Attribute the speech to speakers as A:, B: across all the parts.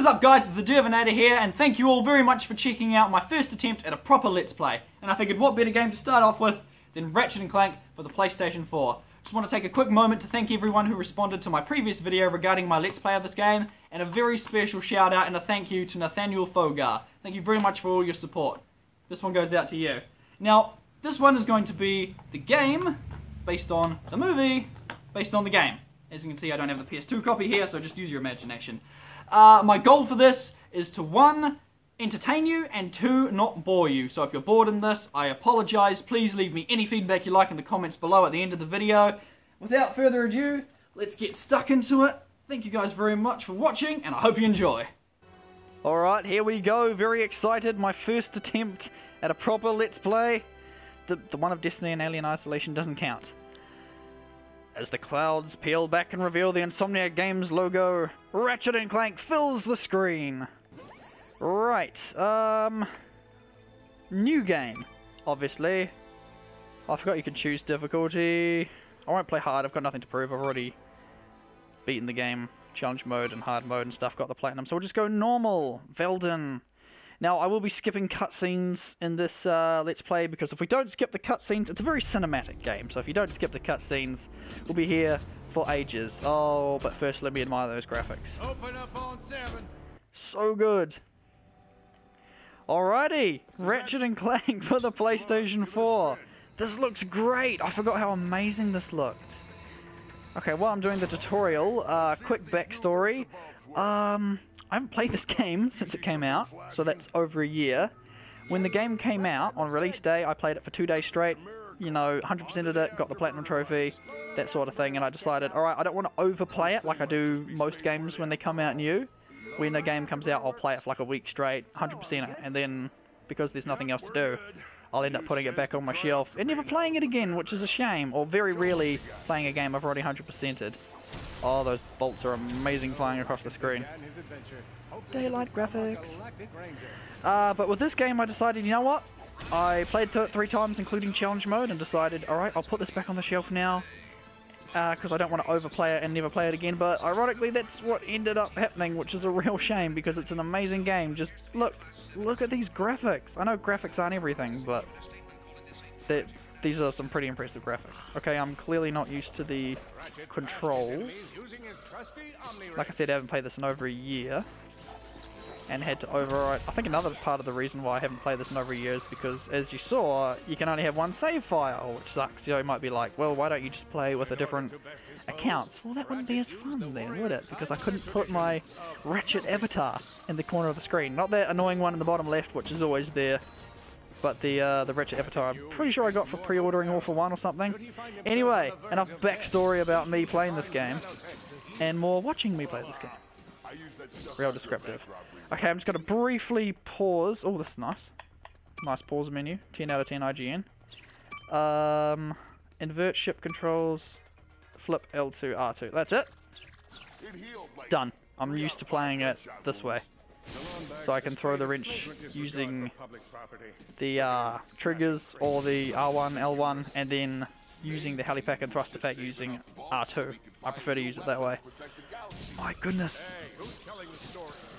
A: What is up guys, it's the Dervinator here, and thank you all very much for checking out my first attempt at a proper Let's Play. And I figured what better game to start off with than Ratchet Clank for the PlayStation 4. Just want to take a quick moment to thank everyone who responded to my previous video regarding my Let's Play of this game, and a very special shout out and a thank you to Nathaniel Fogar. Thank you very much for all your support. This one goes out to you. Now, this one is going to be the game based on the movie, based on the game. As you can see, I don't have the PS2 copy here, so just use your imagination. My goal for this is to 1, entertain you, and 2, not bore you. So if you're bored in this, I apologise. Please leave me any feedback you like in the comments below at the end of the video. Without further ado, let's get stuck into it. Thank you guys very much for watching, and I hope you enjoy. Alright, here we go. Very excited. My first attempt at a proper Let's Play. The one of Destiny and Alien Isolation doesn't count. As the clouds peel back and reveal the Insomniac Games logo, Ratchet & Clank fills the screen. Right, new game, obviously. I forgot you could choose difficulty. I won't play hard, I've got nothing to prove. I've already beaten the game, challenge mode and hard mode and stuff, got the platinum. So we'll just go normal, Velden. Now, I will be skipping cutscenes in this Let's Play, because if we don't skip the cutscenes, it's a very cinematic game, so if you don't skip the cutscenes, we'll be here for ages. Oh, but first let me admire those graphics. Open up on 7. So good. Alrighty, Ratchet & Clank for the PlayStation 4. This looks great. I forgot how amazing this looked. Okay, while I'm doing the tutorial, quick backstory. I haven't played this game since it came out, so that's over a year. When the game came out, on release day, I played it for 2 days straight, you know, 100%ed it, got the platinum trophy, that sort of thing, and I decided, alright, I don't want to overplay it like I do most games when they come out new. When a game comes out, I'll play it for like a week straight, 100% it, and then, because there's nothing else to do, I'll end up putting it back on my shelf and never playing it again, which is a shame, or very rarely playing a game I've already 100%ed. Oh, those bolts are amazing flying across the screen. Daylight graphics. But with this game I decided, you know what? I played through it 3 times including challenge mode and decided, alright, I'll put this back on the shelf now. Because I don't want to overplay it and never play it again. But ironically that's what ended up happening, which is a real shame because it's an amazing game. Just look at these graphics. I know graphics aren't everything, but these are some pretty impressive graphics. Okay, I'm clearly not used to the controls. Like I said, I haven't played this in over a year. And had to overwrite. I think another part of the reason why I haven't played this in over a year is because, as you saw, you can only have one save file, which sucks. You know, you might be like, well, why don't you just play with a different accounts? Well, that wouldn't be as fun then, would it? Because I couldn't put my Ratchet avatar in the corner of the screen. Not that annoying one in the bottom left, which is always there. But the Ratchet avatar, I'm pretty sure I got for pre-ordering All for One or something. Anyway, enough backstory about me playing this game, and more watching me play this game. Real descriptive. Okay, I'm just going to briefly pause. Oh, this is nice. Nice pause menu. 10 out of 10 IGN. Invert ship controls. Flip L2, R2. That's it. Done. I'm used to playing it this way. So I can throw the wrench using the triggers or the R1, L1, and then using the helipack and thruster pack using R2. I prefer to use it that way. My goodness.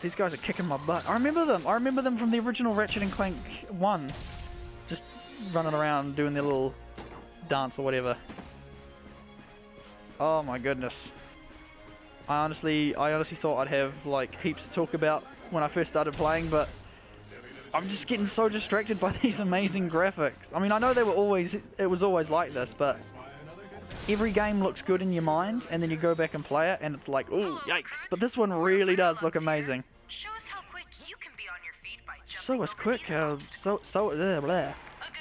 A: These guys are kicking my butt. I remember them. I remember them from the original Ratchet & Clank 1. Just running around doing their little dance or whatever. Oh my goodness. I honestly thought I'd have like heaps to talk about when I first started playing, but I'm just getting so distracted by these amazing graphics. I mean, I know it was always like this, but every game looks good in your mind, and then you go back and play it, and it's like, ooh, yikes. But this one really does look amazing. Show us how quick you can be on your feet by jumping over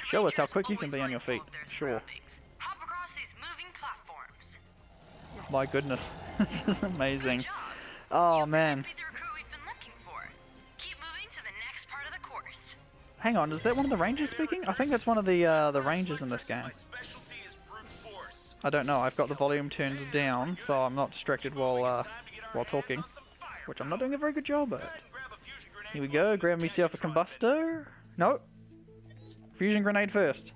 A: Show us how quick you can be on your feet. Sure. Hop across these moving platforms. My goodness, this is amazing. Oh man. Hang on, is that one of the Rangers speaking? I think that's one of the Rangers in this game. I don't know, I've got the volume turned down, so I'm not distracted while talking. Which I'm not doing a very good job at. Here we go, grab myself a combustor. No. Fusion grenade first.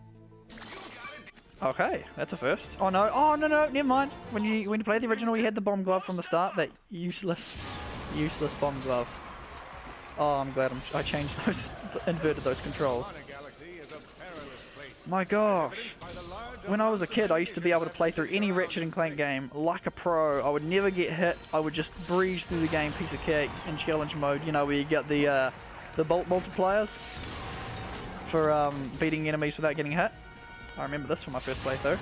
A: Okay, that's a first. Oh no, never mind. When you play the original, you had the bomb glove from the start, that useless bomb glove. Oh, I'm glad I changed those, inverted those controls. My gosh. When I was a kid, I used to be able to play through any Ratchet & Clank game like a pro. I would never get hit. I would just breeze through the game, piece of cake, in challenge mode. You know, where you get the bolt multipliers for beating enemies without getting hit. I remember this from my first playthrough.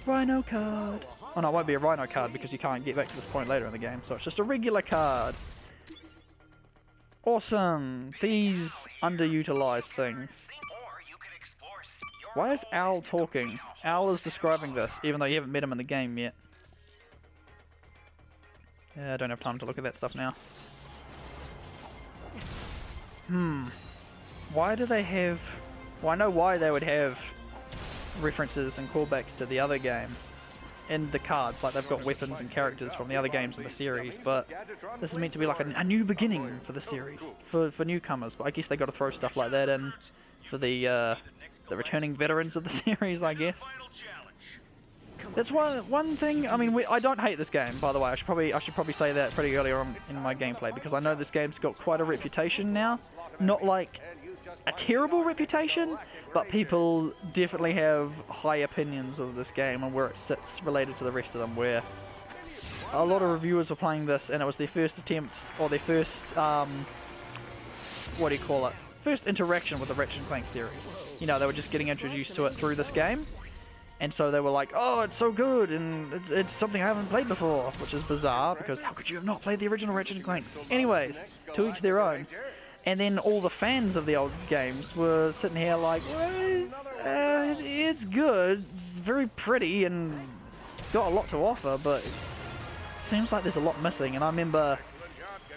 A: Rhino card. Oh no, it won't be a Rhino card because you can't get back to this point later in the game. So it's just a regular card. Awesome. These underutilized things. Why is Owl talking? Owl is describing this, even though you haven't met him in the game yet. Yeah, I don't have time to look at that stuff now. Why do they have... Well, I know why they would have references and callbacks to the other game in the cards, like they've got weapons and characters from the other games in the series, but this is meant to be like a new beginning for the series, for newcomers, but I guess they got to throw stuff like that in for the returning veterans of the series, I guess. That's one thing. I mean, I don't hate this game, by the way. I should probably say that pretty early on in my gameplay, because I know this game's got quite a reputation now. Not like a terrible reputation, but people definitely have high opinions of this game and where it sits related to the rest of them, where a lot of reviewers were playing this and it was their first attempt, or their first, what do you call it? First interaction with the Ratchet Clank series. You know, they were just getting introduced to it through this game, and so they were like, oh, it's so good, and it's something I haven't played before, which is bizarre, because how could you have not played the original Ratchet Clanks? Anyways, to each their own. And then all the fans of the old games were sitting here like, well, it's good, it's very pretty, and it's got a lot to offer, but it seems like there's a lot missing. And I remember,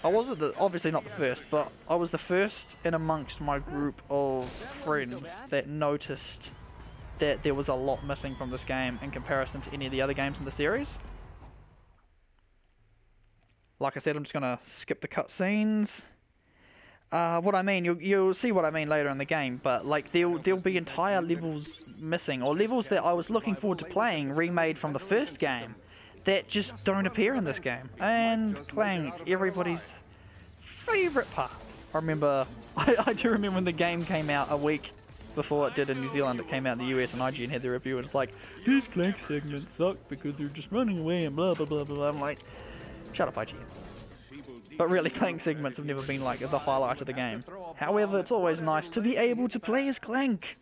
A: I wasn't obviously not the first, but I was the first in amongst my group of friends that noticed that there was a lot missing from this game in comparison to any of the other games in the series. Like I said, I'm just going to skip the cutscenes. What I mean, you'll see what I mean later in the game, but like there'll be entire levels missing, or levels that I was looking forward to playing remade from the first game that just don't appear in this game. And Clank, everybody's favourite part. I remember, I do remember when the game came out a week before it did in New Zealand. It came out in the US and IGN had their review, and it's like, these Clank segments suck because they're just running away and blah blah blah blah. I'm like, shut up, IGN. But really, Clank segments have never been like the highlight of the game. However, it's always nice to be able to play as Clank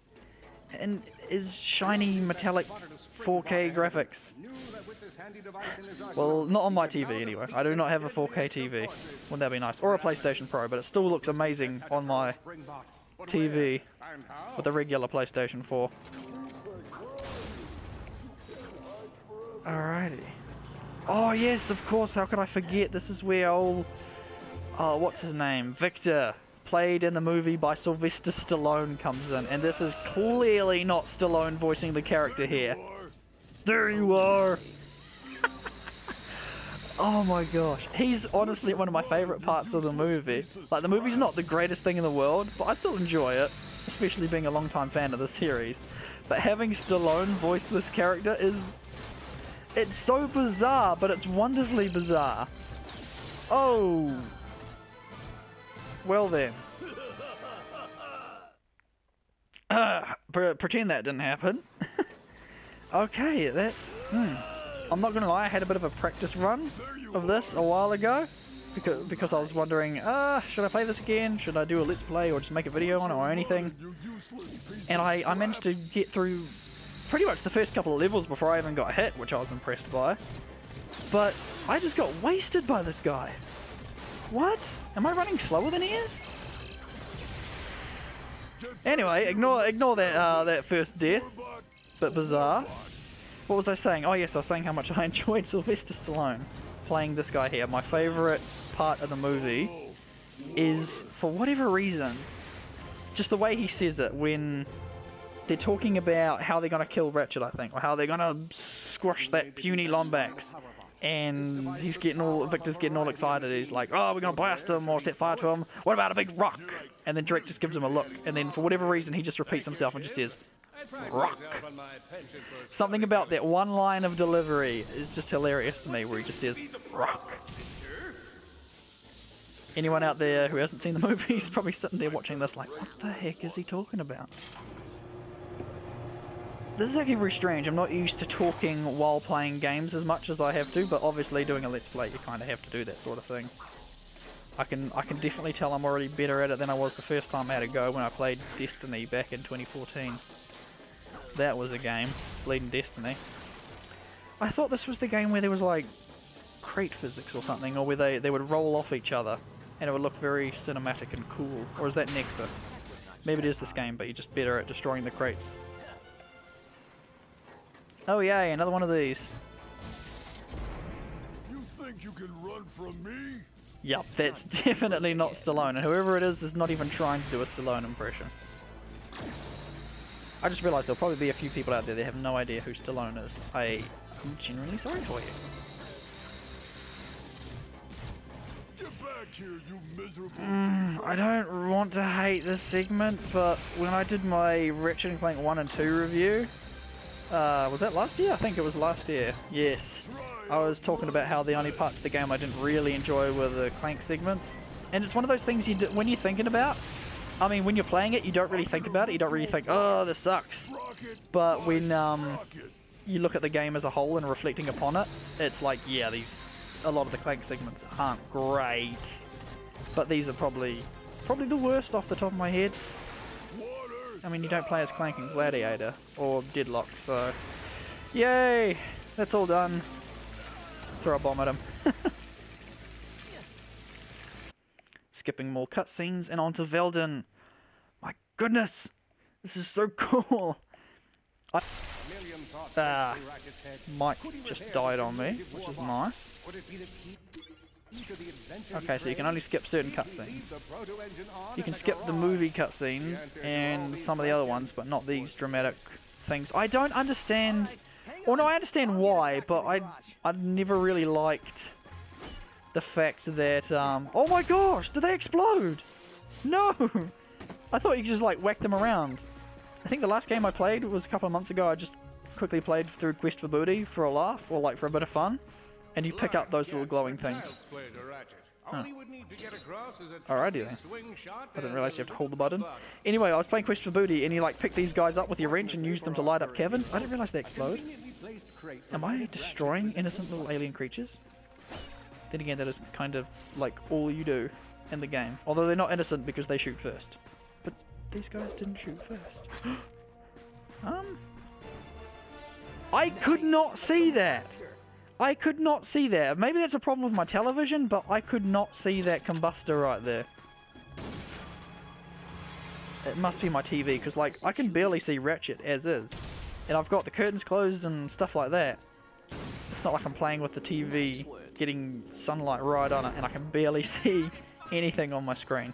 A: and his shiny metallic 4K graphics. Well, not on my TV anyway. I do not have a 4K TV. Wouldn't that be nice? Or a PlayStation Pro, but it still looks amazing on my TV with a regular PlayStation 4. Alrighty. Oh yes, of course, how could I forget? This is where old, what's his name? Victor, played in the movie by Sylvester Stallone, comes in. And this is clearly not Stallone voicing the character here. There you are! Oh my gosh. He's honestly one of my favourite parts of the movie. Like, the movie's not the greatest thing in the world, but I still enjoy it. Especially being a long-time fan of the series. But having Stallone voice this character is... It's so bizarre, but it's wonderfully bizarre. Oh. Well then. Pretend that didn't happen. Okay, that... I'm not gonna lie, I had a bit of a practice run of this a while ago. Because I was wondering, should I play this again? Should I do a Let's Play or just make a video on it or anything? And I managed to get through pretty much the first couple of levels before I even got hit, which I was impressed by. But I just got wasted by this guy. What? Am I running slower than he is? Anyway, ignore that first death. Bit bizarre. What was I saying? Oh yes, I was saying how much I enjoyed Sylvester Stallone playing this guy here. My favourite part of the movie is, for whatever reason, just the way he says it when they're talking about how they're going to kill Ratchet, I think, or how they're going to squash that puny Lombax. And Victor's getting all excited. He's like, oh, we're going to blast him or set fire to him. What about a big rock? And then Drake just gives him a look. And then for whatever reason, he just repeats himself and just says, rock. Something about that one line of delivery is just hilarious to me, where he just says, rock. Anyone out there who hasn't seen the movie is probably sitting there watching this like, what the heck is he talking about? This is actually very strange. I'm not used to talking while playing games as much as I have to, but obviously doing a Let's Play you kind of have to do that sort of thing. I can definitely tell I'm already better at it than I was the first time I had to go when I played Destiny back in 2014. That was a game, Bleeding Destiny. I thought this was the game where there was like crate physics or something, or where they would roll off each other and it would look very cinematic and cool. Or is that Nexus? Maybe it is this game, but you're just better at destroying the crates. Oh yay, another one of these.
B: You think you can run from me?
A: Yep, that's definitely not Stallone, and whoever it is not even trying to do a Stallone impression. I just realised there'll probably be a few people out there that have no idea who Stallone is. I'm genuinely sorry for you.
B: Get back here, you miserable
A: I don't want to hate this segment, but when I did my Ratchet Clank 1 and 2 review, was that last year? I think it was last year. Yes. I was talking about how the only parts of the game I didn't really enjoy were the Clank segments. And it's one of those things you do, when you're thinking about, I mean, when you're playing it, you don't really think about it. You don't really think, oh, this sucks. But when you look at the game as a whole and reflecting upon it, it's like, yeah, a lot of the Clank segments aren't great. But these are probably the worst off the top of my head. I mean, you don't play as Clank and Gladiator or Deadlock, so yay! That's all done. Throw a bomb at him. Skipping more cutscenes and onto Velden. My goodness, this is so cool. Mike just died on me, which is nice. Okay, so you can only skip certain cutscenes. You can skip the movie cutscenes and some of the other ones, but not these dramatic things. I don't understand. Well, no, I understand why, but I never really liked the fact that. Oh my gosh! Did they explode? No! I thought you could just like whack them around. I think the last game I played was a couple of months ago. I just quickly played through Quest for Booty for a laugh, or like for a bit of fun. And you pick up those little glowing things. Huh. Alrighty then. I didn't realise you have to hold the button. Anyway, I was playing Quest for Booty and you like pick these guys up with your wrench and use them to light up caverns. I didn't realise they explode. Am I destroying innocent little alien creatures? Then again, that is kind of like all you do in the game. Although they're not innocent because they shoot first. But these guys didn't shoot first. I could not see that! I could not see that. Maybe that's a problem with my television, but I could not see that combustor right there. It must be my TV, because like I can barely see Ratchet as is. And I've got the curtains closed and stuff like that. It's not like I'm playing with the TV, getting sunlight right on it, and I can barely see anything on my screen.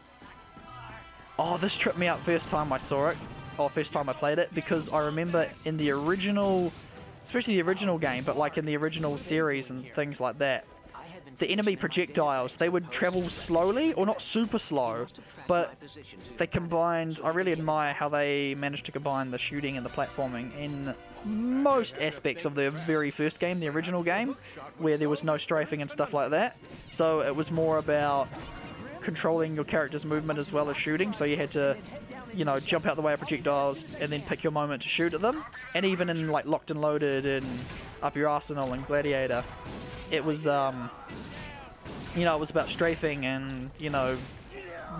A: Oh, this tripped me out first time I saw it, or first time I played it, because I remember in the original, especially the original game, but like in the original series and things like that, the enemy projectiles, they would travel slowly, or not super slow, but they combined, I really admire how they managed to combine the shooting and the platforming in most aspects of the very first game, the original game, where there was no strafing and stuff like that. So it was more about controlling your character's movement as well as shooting, so you had to, you know, jump out the way of projectiles and then pick your moment to shoot at them. And even in like Locked and Loaded and Up Your Arsenal and Gladiator, it was you know, it was about strafing and, you know,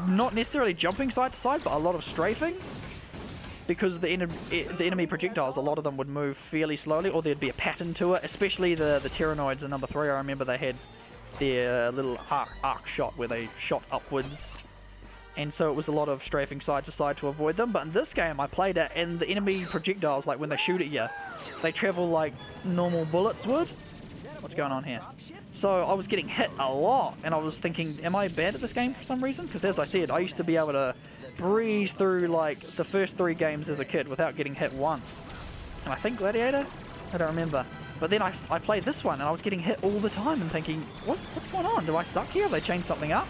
A: not necessarily jumping side to side, but a lot of strafing, because the enemy projectiles, a lot of them would move fairly slowly, or there'd be a pattern to it, especially the Pteranoids in number 3. I remember they had their little arc shot where they shot upwards, and so it was a lot of strafing side to side to avoid them. But in this game I played it, and the enemy projectiles, like when they shoot at you, they travel like normal bullets would. What's going on here? So I was getting hit a lot, and I was thinking, am I bad at this game for some reason? Because as I said, I used to be able to breeze through like the first 3 games as a kid without getting hit once. And I think Gladiator? I don't remember. But then I played this one and I was getting hit all the time and thinking, what's going on? Do I suck here? Have they changed something up?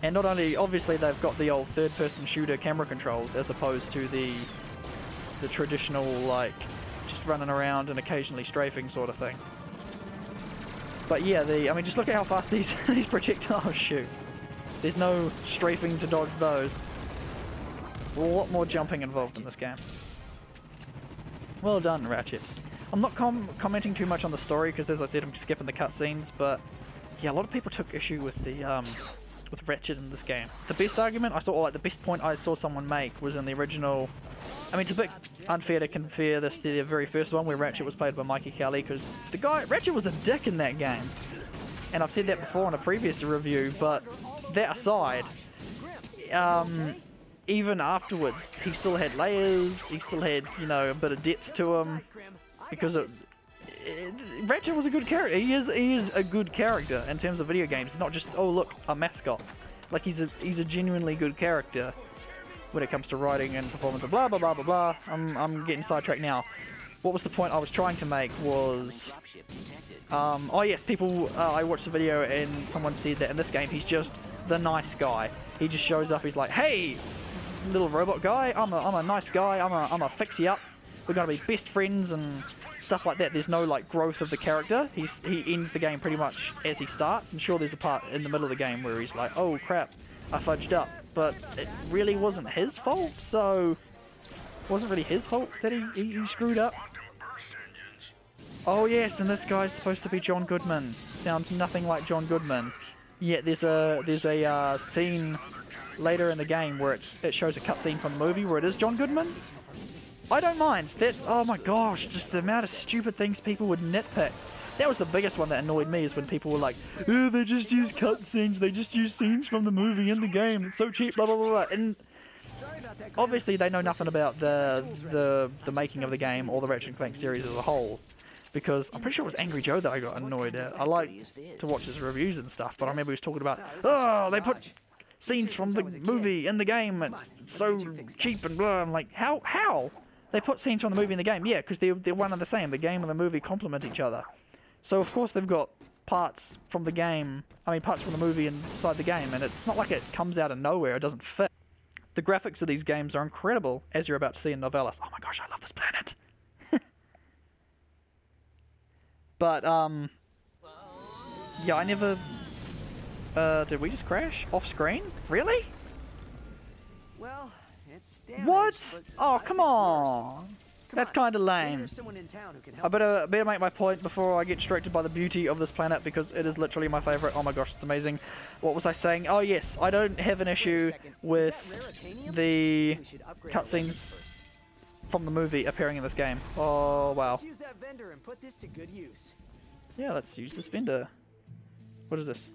A: And not only, obviously they've got the old third-person shooter camera controls as opposed to the traditional, like, just running around and occasionally strafing sort of thing. But yeah, I mean, just look at how fast these projectiles shoot. There's no strafing to dodge those. A lot more jumping involved in this game. Well done, Ratchet. I'm not commenting too much on the story because, as I said, I'm skipping the cutscenes. But yeah, a lot of people took issue with the with Ratchet in this game. The best argument I saw, or like the best point I saw someone make, was in the original. I mean, it's a bit unfair to compare this to the very first one where Ratchet was played by Mikey Kelly, because the guy Ratchet was a dick in that game, and I've said that before in a previous review. But that aside, even afterwards, he still had layers. He still had, you know, a bit of depth to him, because Ratchet was a good character. He is a good character in terms of video games. It's not just, oh look, a mascot. Like he's a genuinely good character when it comes to writing and performance and blah blah blah blah blah. I'm getting sidetracked now. What was the point I was trying to make was, oh yes, people. I watched the video and someone said that in this game he's just the nice guy. He just shows up. He's like, hey, little robot guy, I'm a nice guy. I'm a fix you up. We're gonna be best friends and stuff like that. There's no like growth of the character. He ends the game pretty much as he starts, and sure, there's a part in the middle of the game where he's like, oh crap, I fudged up, but it really wasn't his fault. So it wasn't really his fault that he screwed up. Oh yes, and this guy's supposed to be John Goodman. Sounds nothing like John Goodman. Yet there's a scene later in the game where it shows a cutscene from the movie where it is John Goodman. I don't mind that. Oh my gosh, just the amount of stupid things people would nitpick. That was the biggest one that annoyed me, is when people were like, oh, they just use cutscenes, they just use scenes from the movie in the game, it's so cheap, blah blah blah blah. And obviously they know nothing about the making of the game or the Ratchet Clank series as a whole, because I'm pretty sure it was Angry Joe that I got annoyed at. I like to watch his reviews and stuff, but I remember he was talking about, oh, they put scenes from the movie in the game, it's so cheap and blah. I'm like, how? They put scenes from the movie in the game? Yeah, because they're one and the same. The game and the movie complement each other. So of course they've got parts from the game, parts from the movie inside the game, and it's not like it comes out of nowhere, it doesn't fit. The graphics of these games are incredible, as you're about to see in Novellas. Oh my gosh, I love this planet! But, yeah, I never... did we just crash? Off screen? Really?
C: Well, it's damaged,
A: what? Oh, come on! That's kind of lame. I better make my point before I get distracted by the beauty of this planet, because it is literally my favourite. Oh my gosh, it's amazing. What was I saying? Oh yes, I don't have an issue with the cutscenes from the movie appearing in this game. Oh wow. Yeah, let's use this vendor. What is this?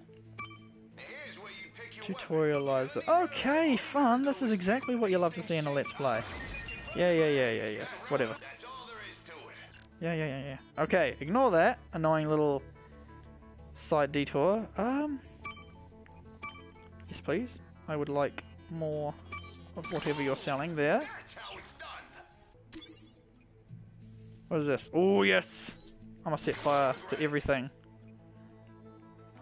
A: Tutorializer. Okay, fun. This is exactly what you love to see in a Let's Play. Yeah. Whatever. Yeah. Okay, ignore that annoying little side detour. Yes, please. I would like more of whatever you're selling there. What is this? Oh, yes! I'm gonna set fire to everything.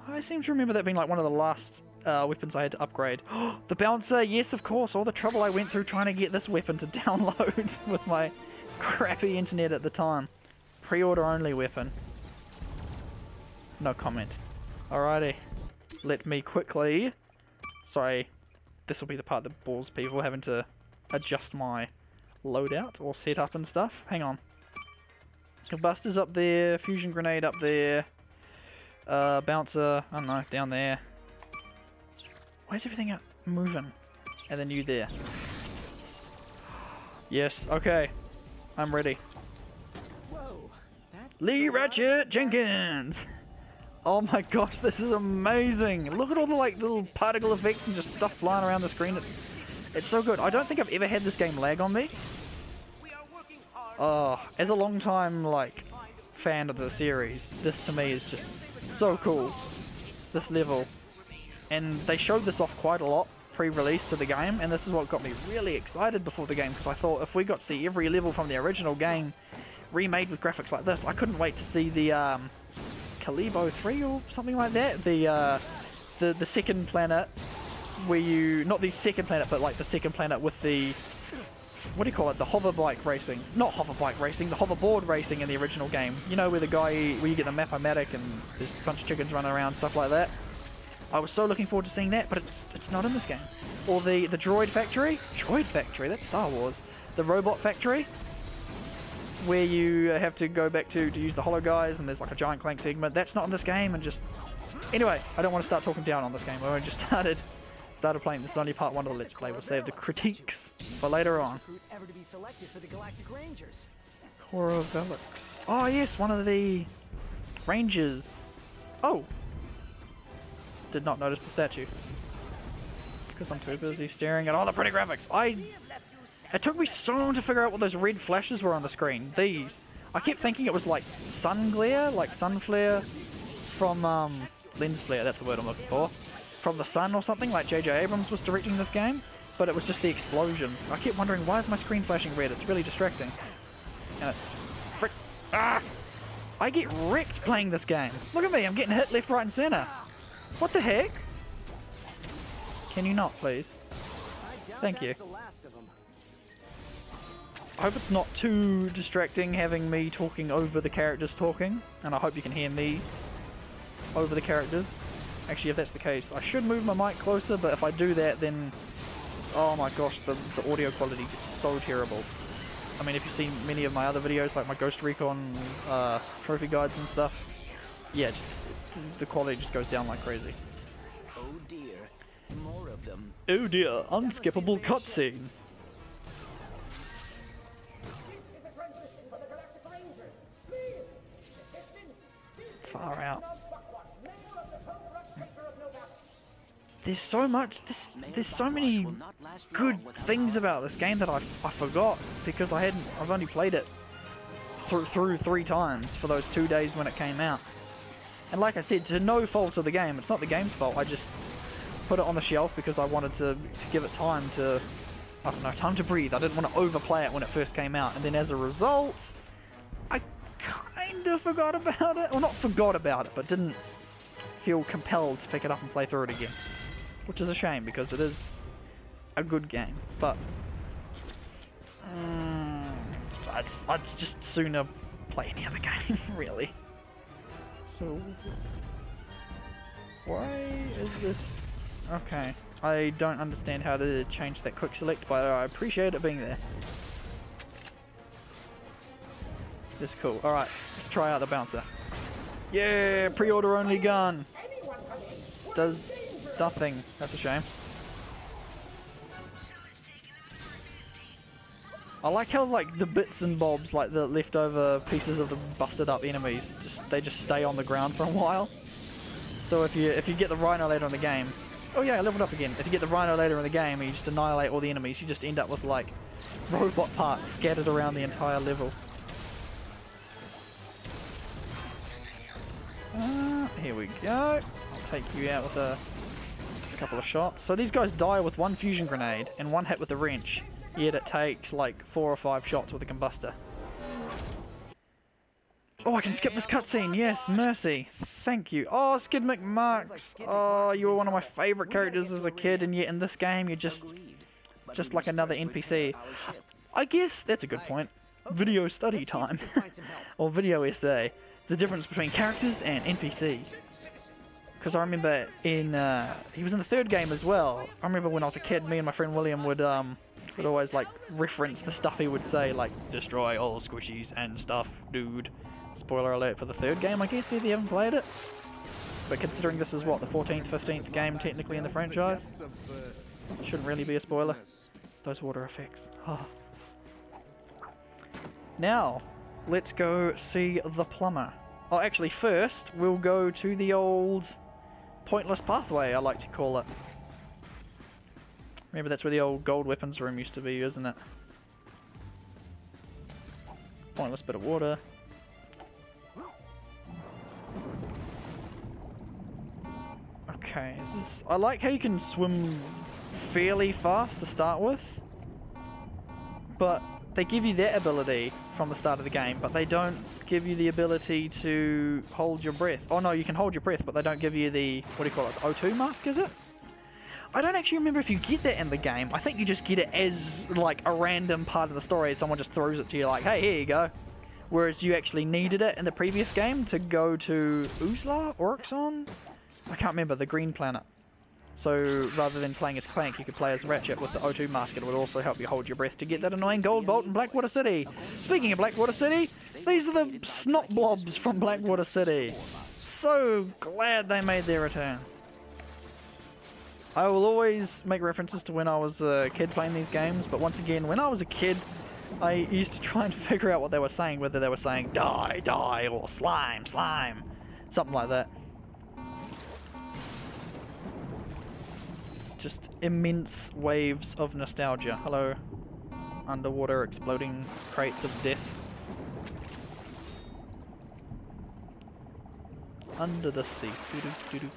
A: I seem to remember that being like one of the last weapons I had to upgrade. The bouncer! Yes, of course! All the trouble I went through trying to get this weapon to download with my crappy internet at the time. Pre-order only weapon. No comment. Alrighty. Let me quickly... Sorry, this will be the part that bores people, having to adjust my loadout or setup and stuff. Hang on. Buster's up there, fusion grenade up there, bouncer, I don't know, down there. Where's everything moving? And then you there. Yes, okay. I'm ready.
C: Whoa,
A: Lee Ratchet Jenkins! Oh my gosh, this is amazing! Look at all the like little particle effects and just stuff flying around the screen. It's so good. I don't think I've ever had this game lag on me. Oh, as a long time like fan of the series, this to me is just so cool. This level. And they showed this off quite a lot pre-release to the game, and this is what got me really excited before the game, because I thought if we got to see every level from the original game remade with graphics like this, I couldn't wait to see the Calibo 3 or something like that. The second planet where you, not the second planet, but like the second planet with the, what do you call it, the hover bike racing. Not hover bike racing, the hoverboard racing in the original game. You know, where the guy, where you get the Map-O-Matic and there's a bunch of chickens running around, stuff like that. I was so looking forward to seeing that, but it's not in this game. Or the droid factory? Droid factory, that's Star Wars. The robot factory, where you have to go back to use the holo guys, and there's like a giant Clank segment. That's not in this game, and just... Anyway, I don't want to start talking down on this game. I only just started playing. This is only part 1 of the Let's Play. We'll save the critiques for later on. Cora Velix. Oh yes, one of the Rangers. Oh! Did not notice the statue. Because I'm too busy staring at all the pretty graphics. It took me so long to figure out what those red flashes were on the screen. These. I kept thinking it was like sun glare, like sun flare from, lens flare, that's the word I'm looking for. From the sun or something, like J.J. Abrams was directing this game. But it was just the explosions. I kept wondering, why is my screen flashing red? It's really distracting. And frick. Ah! I get wrecked playing this game. Look at me, I'm getting hit left, right and center. What the heck? Can you not, please? Thank you. I hope it's not too distracting having me talking over the characters talking, and I hope you can hear me over the characters. Actually, if that's the case, I should move my mic closer, but if I do that, then... Oh my gosh, the audio quality gets so terrible. I mean, if you've seen many of my other videos, like my Ghost Recon trophy guides and stuff, yeah, just the quality just goes down like crazy.
C: Oh dear, more of them.
A: Oh dear, unskippable cutscene. Far out. There's so much. There's so many good things about this game that I forgot because I've only played it through 3 times for those 2 days when it came out. And like I said, to no fault of the game, it's not the game's fault. I just put it on the shelf because I wanted to give it time to, I don't know, time to breathe. I didn't want to overplay it when it first came out, and then as a result, I kind of forgot about it. Well, not forgot about it, but didn't feel compelled to pick it up and play through it again. Which is a shame, because it is a good game, but I'd just sooner play any other game, really. So, why is this... Okay, I don't understand how to change that quick select, but I appreciate it being there. This is cool. Alright, let's try out the bouncer. Yeah, pre-order only gun! Does nothing. That's a shame. I like how like the bits and bobs, like the leftover pieces of the busted up enemies, they just stay on the ground for a while. So if you get the Rhino later in the game, oh yeah, I leveled up again. If you get the Rhino later in the game and you just annihilate all the enemies, you just end up with like robot parts scattered around the entire level. Here we go. I'll take you out with a couple of shots. So these guys die with 1 fusion grenade and 1 hit with the wrench, yet it takes like 4 or 5 shots with a combustor. Oh, I can skip this cutscene. Yes, mercy. Thank you. Oh, Skid McMarks. Oh, you were one of my favourite characters as a kid, and yet in this game you're just like another NPC. I guess that's a good point. Video study time. Or video essay. The difference between characters and NPC. Because I remember he was in the 3rd game as well. I remember when I was a kid, me and my friend William would always like reference the stuff he would say, like destroy all squishies and stuff, dude. Spoiler alert for the 3rd game, I guess, if you haven't played it. But considering this is what, the 14th, 15th game technically in the franchise, shouldn't really be a spoiler. Those water effects. Oh. Now, let's go see the plumber. Oh, actually, first we'll go to the old pointless pathway, I like to call it. Remember, that's where the old gold weapons room used to be, isn't it? Pointless bit of water. Okay, I like how you can swim fairly fast to start with, but they give you that ability from the start of the game, but they don't give you the ability to hold your breath. Oh no, you can hold your breath, but they don't give you the, what do you call it, O2 mask, is it? I don't actually remember if you get that in the game. I think you just get it as like a random part of the story. Someone just throws it to you like, hey, here you go. Whereas you actually needed it in the previous game to go to Uzla, Oryxon, I can't remember, the green planet. So rather than playing as Clank, you could play as Ratchet with the O2 mask. It would also help you hold your breath to get that annoying gold bolt in Blackwater City. Speaking of Blackwater City, these are the snot blobs from Blackwater City. So glad they made their return. I will always make references to when I was a kid playing these games, but once again, when I was a kid, I used to try and figure out what they were saying, whether they were saying die, die, or slime, slime, something like that. Just immense waves of nostalgia. Hello, underwater exploding crates of death. Under the sea. Doo-doo, doo-doo.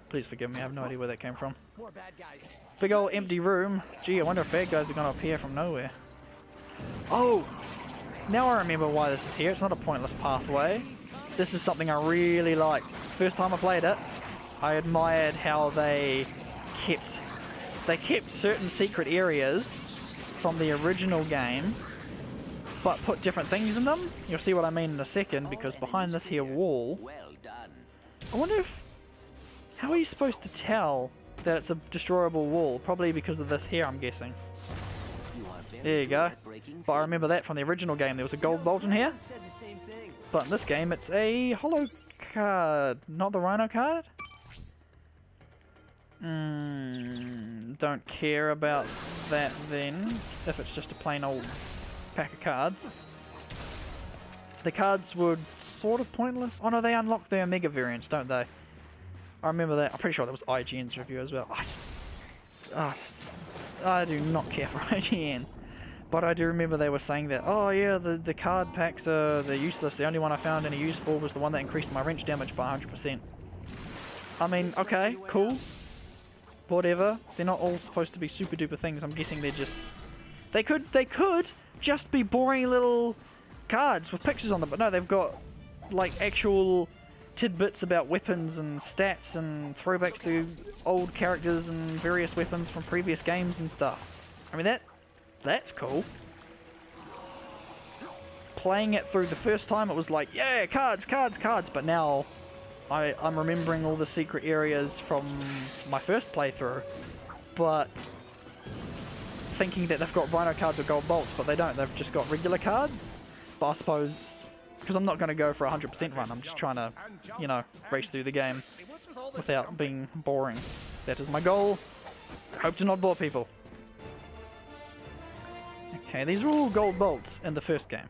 A: Please forgive me, I have no idea where that came from.
C: More bad guys.
A: Big old empty room. Gee, I wonder if bad guys are going to appear from nowhere. Oh! Now I remember why this is here. It's not a pointless pathway. This is something I really liked. First time I played it, I admired how they kept certain secret areas from the original game, but put different things in them. You'll see what I mean in a second, because behind this here wall,
C: Well done.
A: I wonder if... How are you supposed to tell that it's a destroyable wall? Probably because of this here, I'm guessing. There you go. But I remember that from the original game. There was a gold bolt in here. But in this game, it's a hollow card. Not the rhino card? Don't care about that then, if it's just a plain old pack of cards. The cards were sort of pointless. Oh no, they unlock the Omega variants, don't they? I remember that. I'm pretty sure that was IGN's review as well. I do not care for IGN. But I do remember they were saying that, oh yeah, the card packs they're useless. The only one I found any useful was the one that increased my wrench damage by 100%. I mean, okay, cool. Whatever. They're not all supposed to be super duper things. I'm guessing they're just... They could just be boring little cards with pictures on them. But no, they've got like actual tidbits about weapons and stats and throwbacks to old characters and various weapons from previous games and stuff. I mean, that's cool. Playing it through the first time, it was like, yeah, cards, cards, cards. But now I'm remembering all the secret areas from my first playthrough, but thinking that they've got rhino cards or gold bolts, but they don't. They've just got regular cards. But I suppose, because I'm not going to go for a 100% run, I'm just trying to, you know, race through the game without being boring. That is my goal. I hope to not bore people. Okay, these are all gold bolts in the first game.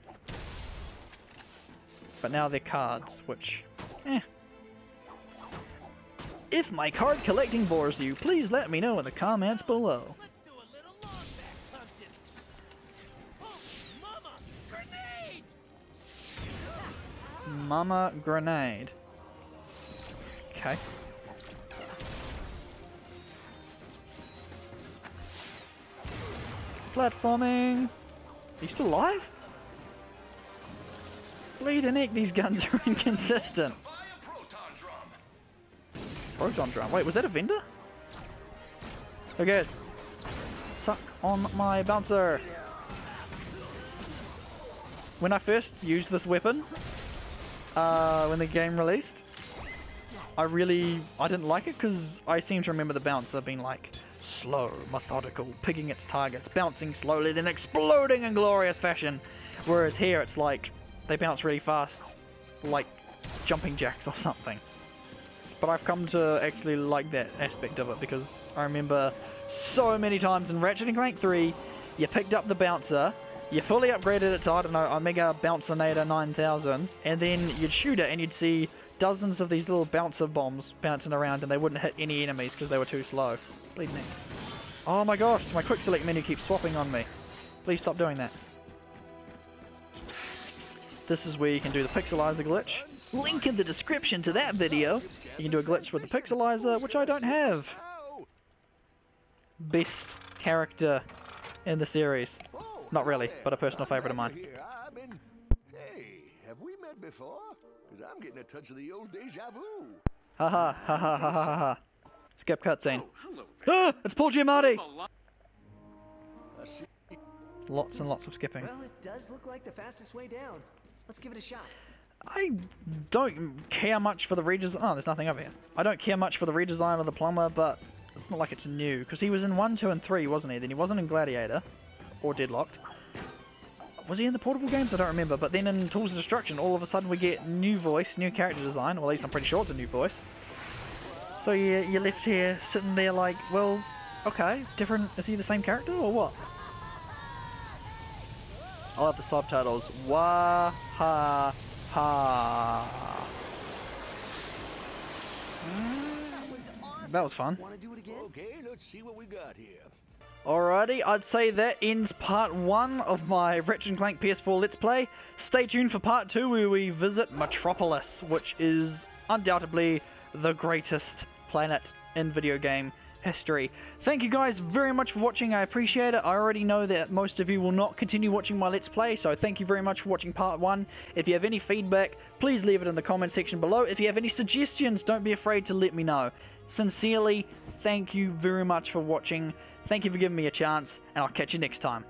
A: But now they're cards, which, If my card collecting bores you, please let me know in the comments below.
C: Let's do a little long-backs hunting. Oh, Mama! Grenade!
A: Mama grenade. Okay. Platforming. Are you still alive? Bleeding heck, these guns are inconsistent. Proton drum. Wait, was that a vendor? Who cares? Suck on my bouncer. When I first used this weapon, when the game released, I didn't like it because I seem to remember the bouncer being like slow, methodical, picking its targets, bouncing slowly, then exploding in glorious fashion. Whereas here it's like they bounce really fast, like jumping jacks or something. But I've come to actually like that aspect of it because I remember so many times in Ratchet Clank 3, you picked up the bouncer, you fully upgraded it to, I don't know, Omega Bouncinator 9000, and then you'd shoot it and you'd see dozens of these little bouncer bombs bouncing around and they wouldn't hit any enemies because they were too slow. Bleeding me. Oh my gosh, my quick select menu keeps swapping on me. Please stop doing that. This is where you can do the pixelizer glitch. Link in the description to that video. You can do a glitch with the pixelizer, which I don't have. Best character in the series. Not really, but a personal favorite of mine.
B: Hey, have we met before? Because I'm getting a touch of the old deja vu.
A: Haha, ha ha ha ha ha ha. Skip cutscene. Ah, it's Paul Giamatti! Lots and lots of skipping.
D: Well, it does look like the fastest way down. Let's give it a shot.
A: I don't care much for the redesign. Oh, there's nothing over here. I don't care much for the redesign of the plumber, but it's not like it's new. Because he was in 1, 2, and 3, wasn't he? Then he wasn't in Gladiator. Or Deadlocked. Was he in the portable games? I don't remember. But then in Tools of Destruction, all of a sudden we get new voice, new character design. Or at least I'm pretty sure it's a new voice. So you're left here sitting there like, well, okay, different. Is he the same character or what? I love the subtitles. Wah ha ha. That was fun.
B: Want to do it again? Okay, let's see what we got here.
A: Alrighty, I'd say that ends part 1 of my Ratchet Clank PS4 Let's Play. Stay tuned for part 2 where we visit Metropolis, which is undoubtedly the greatest planet in video game history. Thank you guys very much for watching. I appreciate it. I already know that most of you will not continue watching my Let's Play, so thank you very much for watching part 1. If you have any feedback, please leave it in the comment section below. If you have any suggestions, don't be afraid to let me know. Sincerely, thank you very much for watching. Thank you for giving me a chance, and I'll catch you next time.